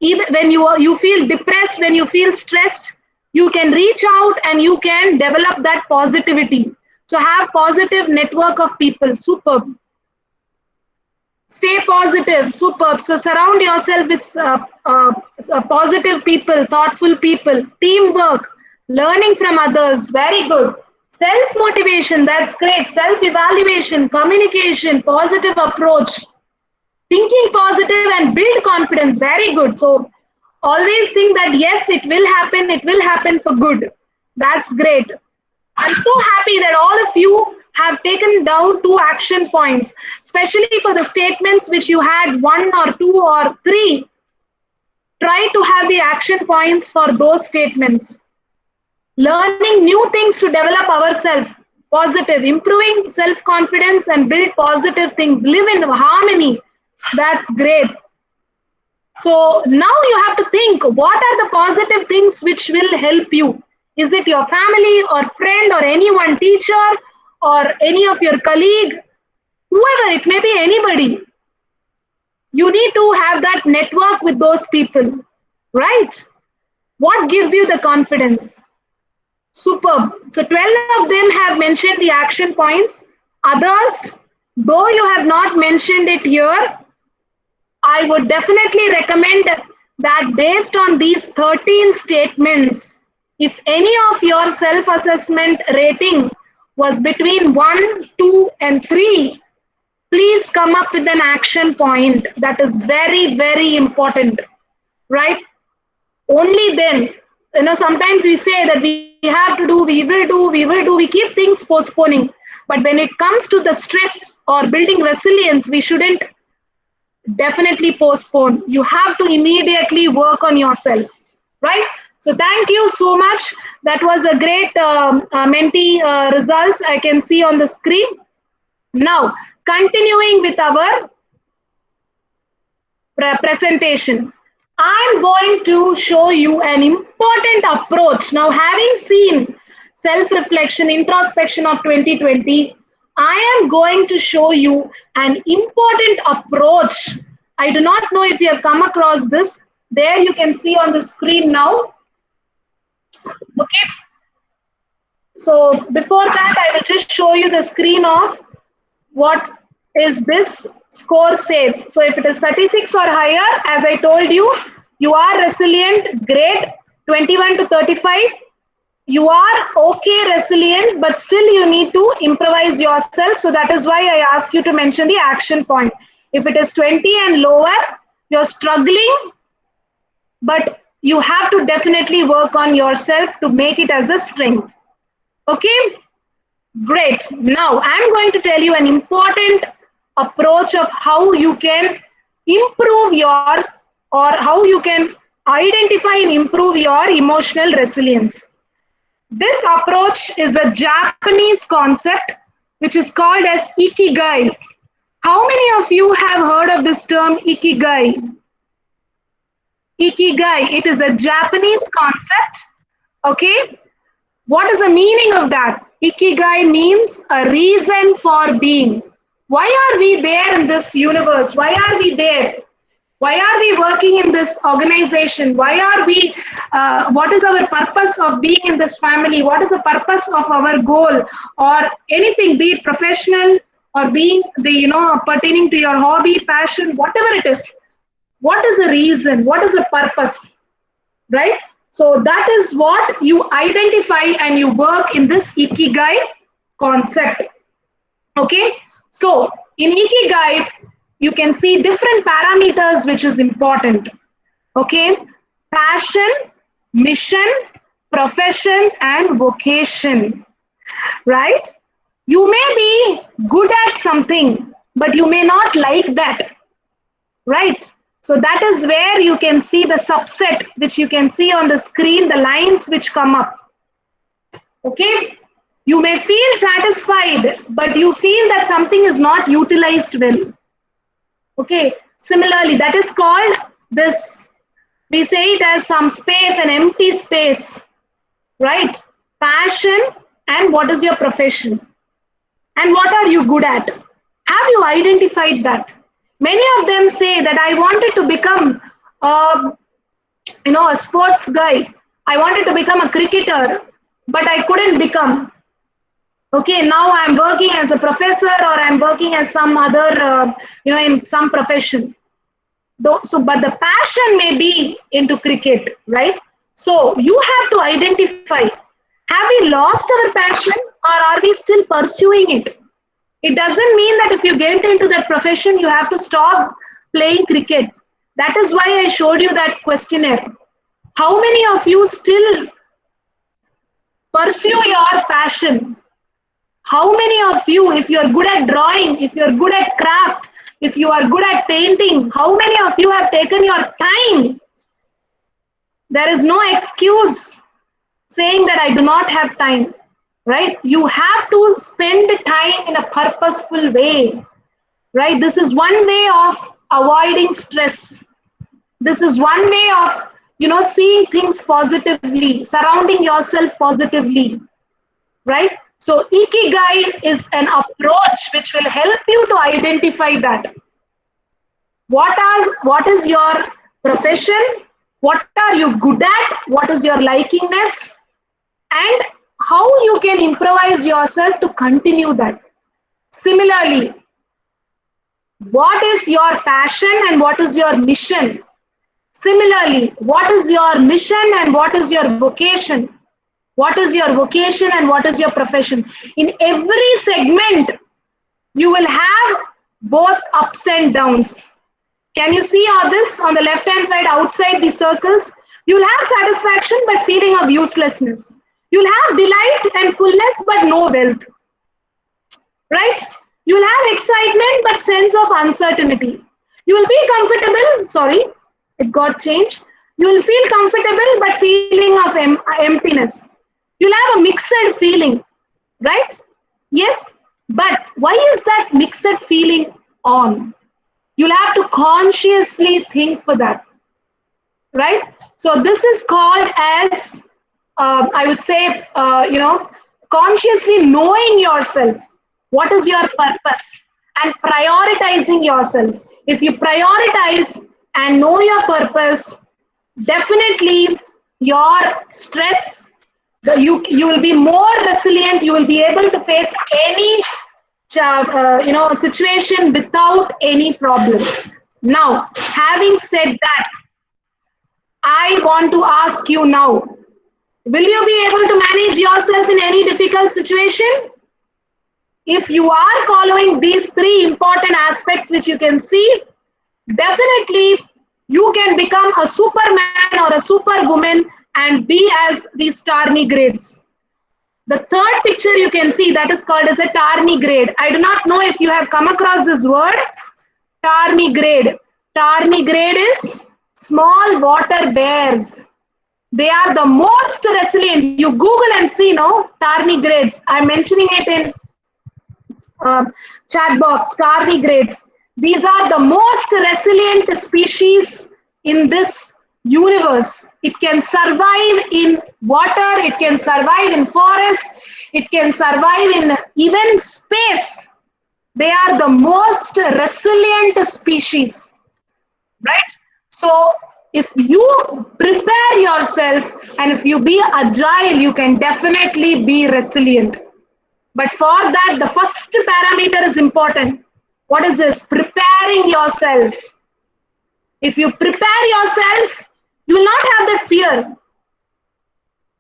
even when you feel depressed, when you feel stressed, you can reach out and you can develop that positivity. So have positive network of people. Superb. Stay positive. Superb. So surround yourself with positive people, thoughtful people, teamwork, learning from others. Very good. Self motivation. That's great. Self evaluation, communication, positive approach, thinking positive and build confidence. Very good. So always think that yes, it will happen. It will happen for good. That's great. I'm so happy that all of you have taken down two action points, especially for the statements which you had one or two or three. Try to have the action points for those statements. Learning new things to develop ourselves, positive, improving self confidence and build positive things, live in harmony. That's great. So now you have to think what are the positive things which will help you? Is it your family or friend or anyone, teacher or any of your colleague, whoever it may be, anybody? You need to have that network with those people, right? What gives you the confidence? Superb. So 12 of them have mentioned the action points. Others, though you have not mentioned it here, I would definitely recommend that based on these 13 statements, if any of your self-assessment rating was between 1, 2, and 3, please come up with an action point. That is very, very important, right? Only then, sometimes we say that we have to do, we will do, we keep things postponing. But when it comes to the stress or building resilience, we shouldn't definitely postpone. You have to immediately work on yourself, right? So thank you so much. That was a great mentee results I can see on the screen. Now, continuing with our presentation, I'm going to show you an important approach. Now, having seen self-reflection, introspection of 2020, I am going to show you an important approach. I do not know if you have come across this. There you can see on the screen now. Okay. So before that, I will just show you the screen of what is this score says. So if it is 36 or higher, as I told you, you are resilient, great. 21 to 35, you are okay resilient, but still you need to improvise yourself. So that is why I ask you to mention the action point. If it is 20 and lower, you're struggling, but you have to definitely work on yourself to make it as a strength. Okay? Great. Now I'm going to tell you an important approach of how you can improve your, or how you can identify and improve your emotional resilience. This approach is a Japanese concept which is called as ikigai. How many of you have heard of this term ikigai? Ikigai, it is a Japanese concept. Okay? What is the meaning of that? Ikigai means a reason for being. Why are we there in this universe? Why are we there? Why are we working in this organization? Why are we, what is our purpose of being in this family? What is the purpose of our goal? Or anything, be it professional or being the, pertaining to your hobby, passion, whatever it is. What is the reason? What is the purpose? Right? So that is what you identify and you work in this ikigai concept. Okay? So in ikigai, you can see different parameters which is important. Okay? Passion, mission, profession, and vocation. Right? You may be good at something, but you may not like that. Right? So that is where you can see the subset, which you can see on the screen, the lines which come up. Okay? You may feel satisfied, but you feel that something is not utilized well. Okay? Similarly, that is called this, we say it as some space, an empty space. Right? Passion, and what is your profession? And what are you good at? Have you identified that? Many of them say that I wanted to become, a sports guy. I wanted to become a cricketer, but I couldn't become. Okay, now I'm working as a professor or I'm working as some other, in some profession. So, but the passion may be into cricket, right? So you have to identify, have we lost our passion or are we still pursuing it? It doesn't mean that if you get into that profession, you have to stop playing cricket. That is why I showed you that questionnaire. How many of you still pursue your passion? How many of you, if you're good at drawing, if you're good at craft, if you are good at painting, how many of you have taken your time? There is no excuse saying that I do not have time, right? You have to spend time in a purposeful way, right? This is one way of avoiding stress. This is one way of, seeing things positively, surrounding yourself positively, right? So ikigai is an approach which will help you to identify that. What is your profession? What are you good at? What is your likingness? And how you can improvise yourself to continue that. Similarly, what is your passion and what is your mission? Similarly, what is your mission and what is your vocation? What is your vocation and what is your profession? In every segment, you will have both ups and downs. Can you see all this on the left hand side outside the circles? You will have satisfaction but feeling of uselessness. You will have delight and fullness but no wealth. Right? You will have excitement but sense of uncertainty. You will be comfortable, sorry, it got changed. You will feel comfortable but feeling of emptiness. You'll have a mixed feeling, right? Yes, but why is that mixed feeling on? You'll have to consciously think for that, right? So this is called as, I would say, consciously knowing yourself. What is your purpose? And prioritizing yourself. If you prioritize and know your purpose, definitely your stress, you will be more resilient. You will be able to face any situation without any problem. Now, having said that, I want to ask you now, will you be able to manage yourself in any difficult situation? If you are following these three important aspects which you can see, definitely you can become a superman or a superwoman and be as these tardigrades. The third picture you can see, that is called as a tardigrade. I do not know if you have come across this word, tardigrade. Tardigrade is small water bears. They are the most resilient. You Google and see, no, tardigrades. I'm mentioning it in chat box, tardigrades. These are the most resilient species in this universe. It can survive in water, it can survive in forest, it can survive in even space. They are the most resilient species, right? So if you prepare yourself and if you be agile, you can definitely be resilient. But for that, the first parameter is important. What is this? Preparing yourself. If you prepare yourself, you will not have that fear.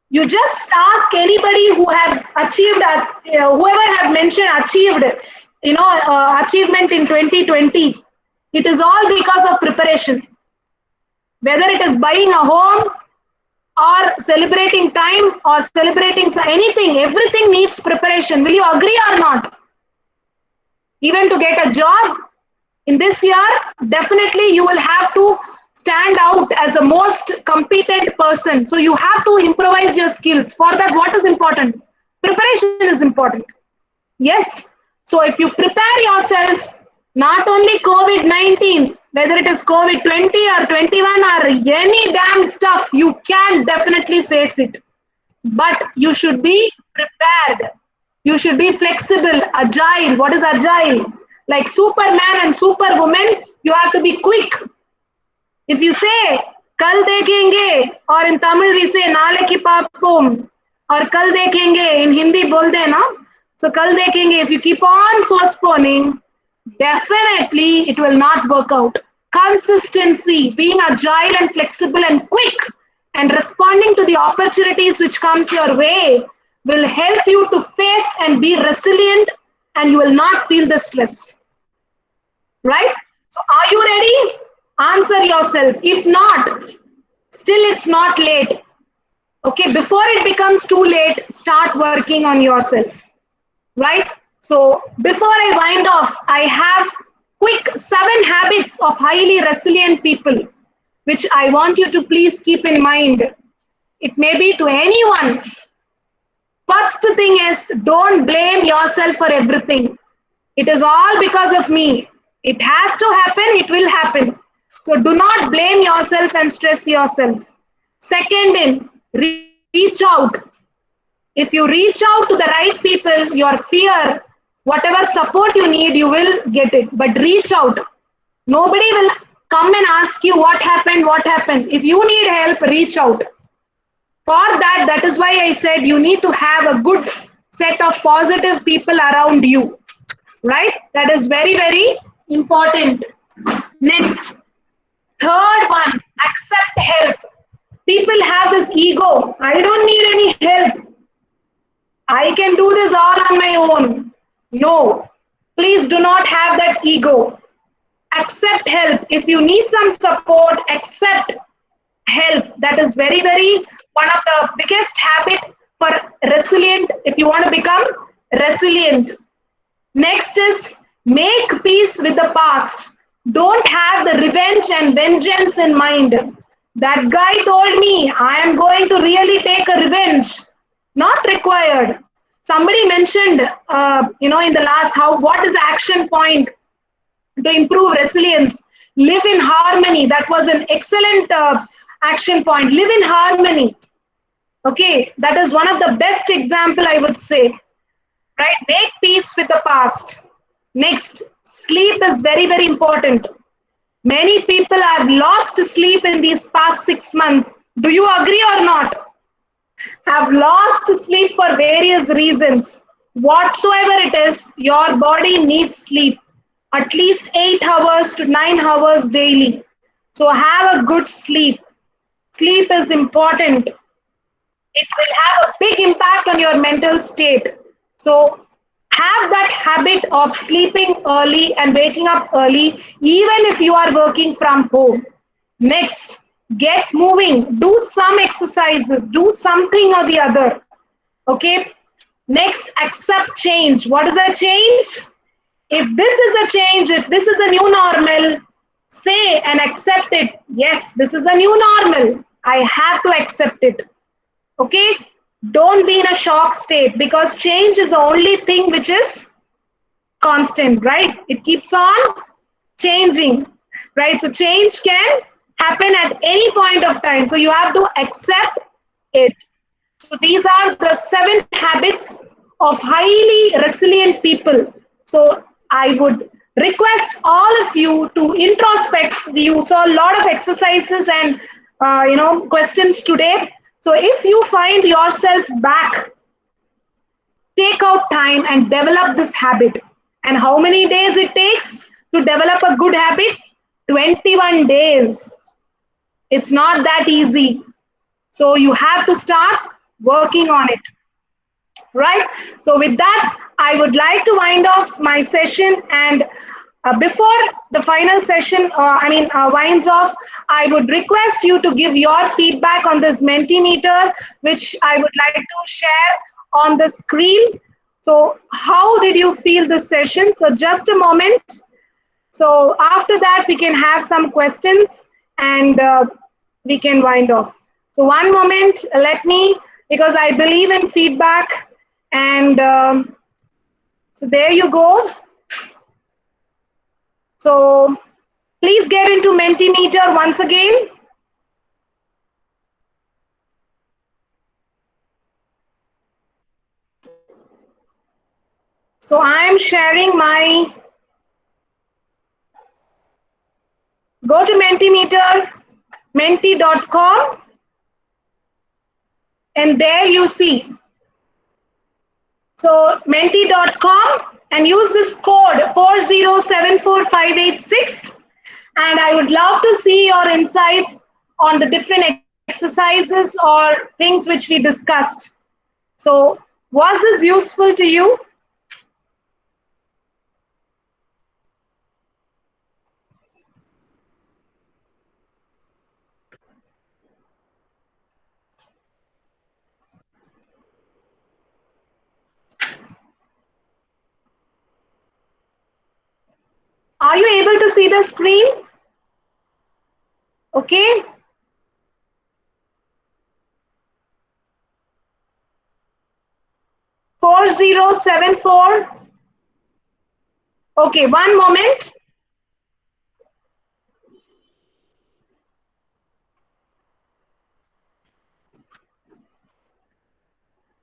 You just ask anybody who have achieved, whoever have mentioned achieved, achievement in 2020. It is all because of preparation. Whether it is buying a home or celebrating time or celebrating anything, everything needs preparation. Will you agree or not? Even to get a job in this year, definitely you will have to stand out as the most competent person. So you have to improvise your skills. For that, what is important? Preparation is important. Yes. So if you prepare yourself, not only COVID-19, whether it is COVID-20 or 21 or any damn stuff, you can definitely face it. But you should be prepared. You should be flexible, agile. What is agile? Like Superman and Superwoman, you have to be quick. If you say, kal dekhenge, or in Tamil we say, naale ki paapom, or kal dekhenge, in Hindi bolte na. So kal dekhenge, if you keep on postponing, definitely it will not work out. Consistency, being agile and flexible and quick, and responding to the opportunities which comes your way will help you to face and be resilient, and you will not feel the stress. Right? So are you ready? Answer yourself. If not, still it's not late. Okay, before it becomes too late, start working on yourself. Right? So before I wind off, I have quick 7 habits of highly resilient people, which I want you to please keep in mind. It may be to anyone. First thing is, don't blame yourself for everything. It is all because of me. It has to happen, it will happen. So do not blame yourself and stress yourself. Second, reach out. If you reach out to the right people, your fear, whatever support you need, you will get it. But reach out. Nobody will come and ask you what happened, what happened. If you need help, reach out. For that, that is why I said you need to have a good set of positive people around you, right? That is very, very important. Next, third one, accept help. People have this ego. I don't need any help. I can do this all on my own. No, please do not have that ego. Accept help. If you need some support, accept help. That is very, very one of the biggest habit for resilient, if you want to become resilient. Next is make peace with the past. Don't have the revenge and vengeance in mind. That guy told me I am going to really take a revenge. Not required. Somebody mentioned, in the last, how what is the action point to improve resilience? Live in harmony. That was an excellent action point. Live in harmony. Okay, that is one of the best example I would say. Right? Make peace with the past. Next, sleep is very, very important. Many people have lost sleep in these past 6 months. Do you agree or not? Have lost sleep for various reasons. Whatsoever it is, your body needs sleep. At least 8 hours to 9 hours daily. So have a good sleep. Sleep is important. It will have a big impact on your mental state. So have that habit of sleeping early and waking up early, even if you are working from home. Next, get moving, do some exercises, do something or the other. Okay. Next, accept change. What is a change? If this is a change, if this is a new normal, say and accept it. Yes, this is a new normal. I have to accept it. Okay, don't be in a shock state, because change is the only thing which is constant, right? It keeps on changing, right? So change can happen at any point of time, so you have to accept it. So these are the 7 habits of highly resilient people. So I would request all of you to introspect. You saw a lot of exercises and questions today. So if you find yourself back, take out time and develop this habit. And how many days it takes to develop a good habit? 21 days. It's not that easy. So you have to start working on it, right? So with that, I would like to wind off my session. And before the final session, winds off, I would request you to give your feedback on this Mentimeter, which I would like to share on the screen. So how did you feel this session? So just a moment. So after that, we can have some questions and we can wind off. So one moment, let me, because I believe in feedback. And so there you go. So please get into Mentimeter once again. So I am sharing my, go to Mentimeter, menti.com, and there you see. So menti.com, and use this code 4074586. And I would love to see your insights on the different exercises or things which we discussed. So was this useful to you? Are you able to see the screen? Okay. Four zero seven four. Okay, one moment.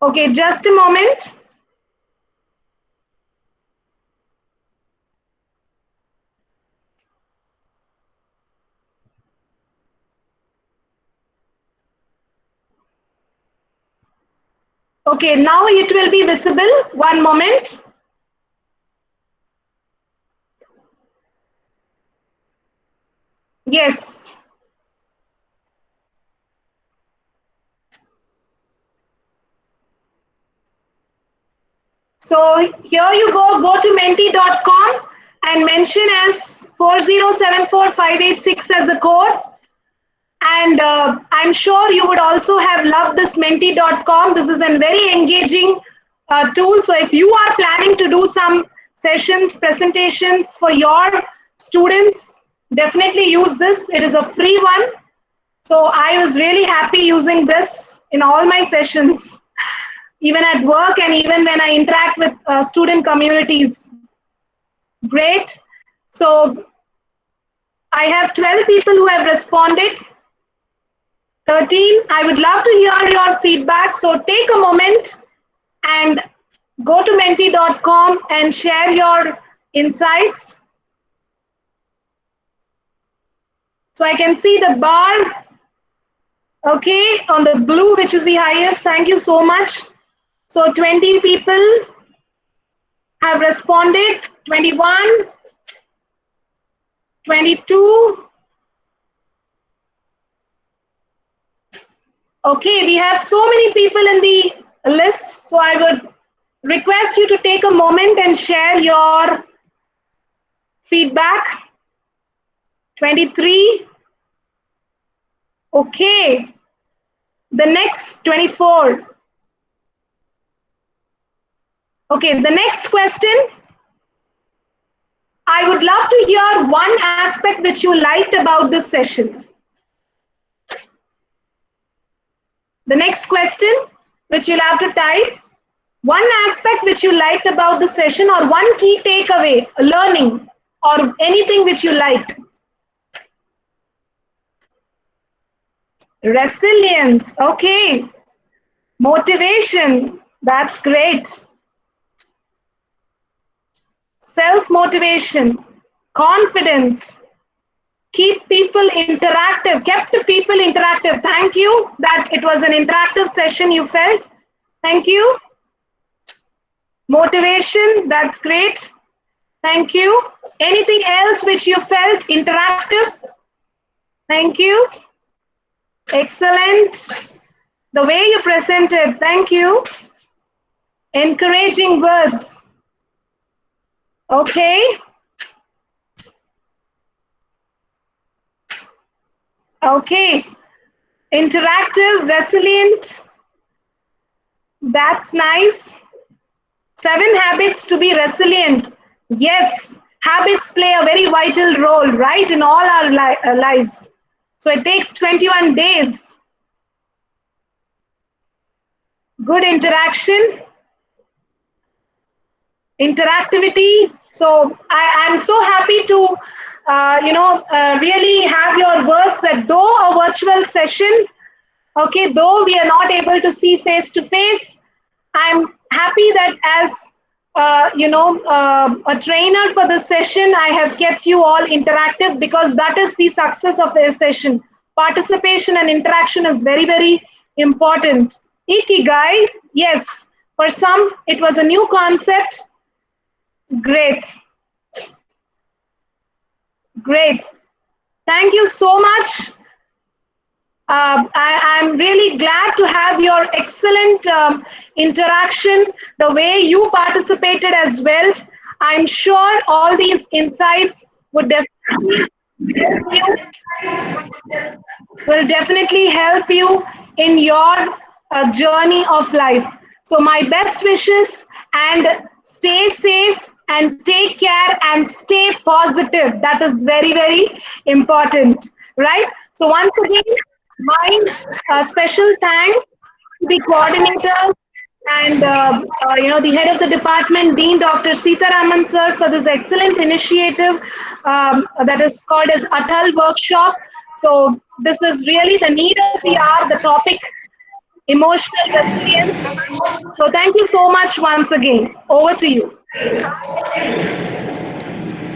Okay, just a moment. Okay, now it will be visible. One moment. Yes. So here you go to menti.com and mention as 4074586 as a code. And I'm sure you would also have loved this menti.com. This is a very engaging tool. So if you are planning to do some sessions, presentations for your students, definitely use this. It is a free one. So I was really happy using this in all my sessions, even at work and even when I interact with student communities. Great. So I have 12 people who have responded. 13, I would love to hear your feedback. So take a moment and go to menti.com and share your insights. So I can see the bar, okay, on the blue, which is the highest. Thank you so much. So 20 people have responded, 21, 22. Okay, we have so many people in the list, so I would request you to take a moment and share your feedback. 23. Okay, the next 24. Okay, the next question. I would love to hear one aspect which you liked about this session. The next question, which you'll have to type, one aspect which you liked about the session or one key takeaway, learning, or anything which you liked. Resilience, okay. Motivation, that's great. Self-motivation, confidence, keep people interactive, kept people interactive. Thank you that it was an interactive session you felt. Thank you. Motivation, that's great. Thank you. Anything else which you felt interactive? Thank you. Excellent. The way you presented, thank you. Encouraging words. Okay. Okay. Interactive, resilient. That's nice. 7 habits to be resilient. Yes, habits play a very vital role, right, in all our lives. So it takes 21 days. Good interaction, interactivity. So I'm so happy to, really have your words that though a virtual session, okay, though we are not able to see face to face, I'm happy that as a trainer for this session, I have kept you all interactive because that is the success of a session. Participation and interaction is very, very important. Ikigai, yes, for some it was a new concept. Great, great. Thank you so much. I'm really glad to have your excellent interaction, the way you participated as well. I'm sure all these insights would definitely help you, will definitely help you in your journey of life. So my best wishes and stay safe and take care and stay positive. That is very, very important, right? So once again, my special thanks to the coordinator and the head of the department, Dean Dr. Sitaraman sir, for this excellent initiative that is called as ATAL workshop. So this is really the need of the hour, the topic, emotional resilience. So thank you so much once again. Over to you.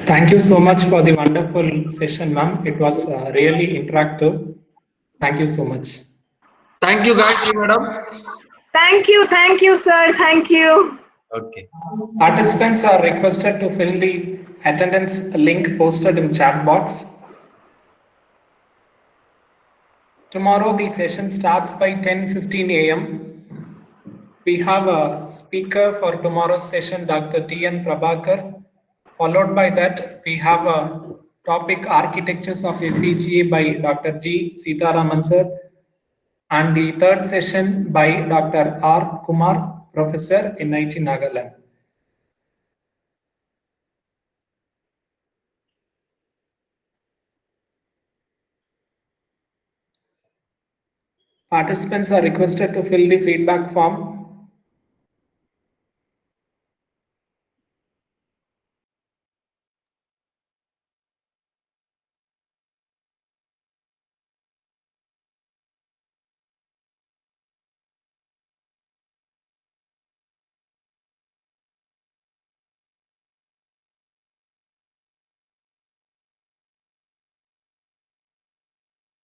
Thank you so much for the wonderful session, ma'am. It was really interactive. Thank you so much. Thank you, Gayatri madam. Thank you, sir. Thank you. Okay. Participants are requested to fill the attendance link posted in chat box. Tomorrow the session starts by 10:15 a.m. We have a speaker for tomorrow's session, Dr. T.N. Prabhakar. Followed by that, we have a topic Architectures of FPGA by Dr. G. Sitaraman sir. And the third session by Dr. R. Kumar, Professor in IIT Nagaland. Participants are requested to fill the feedback form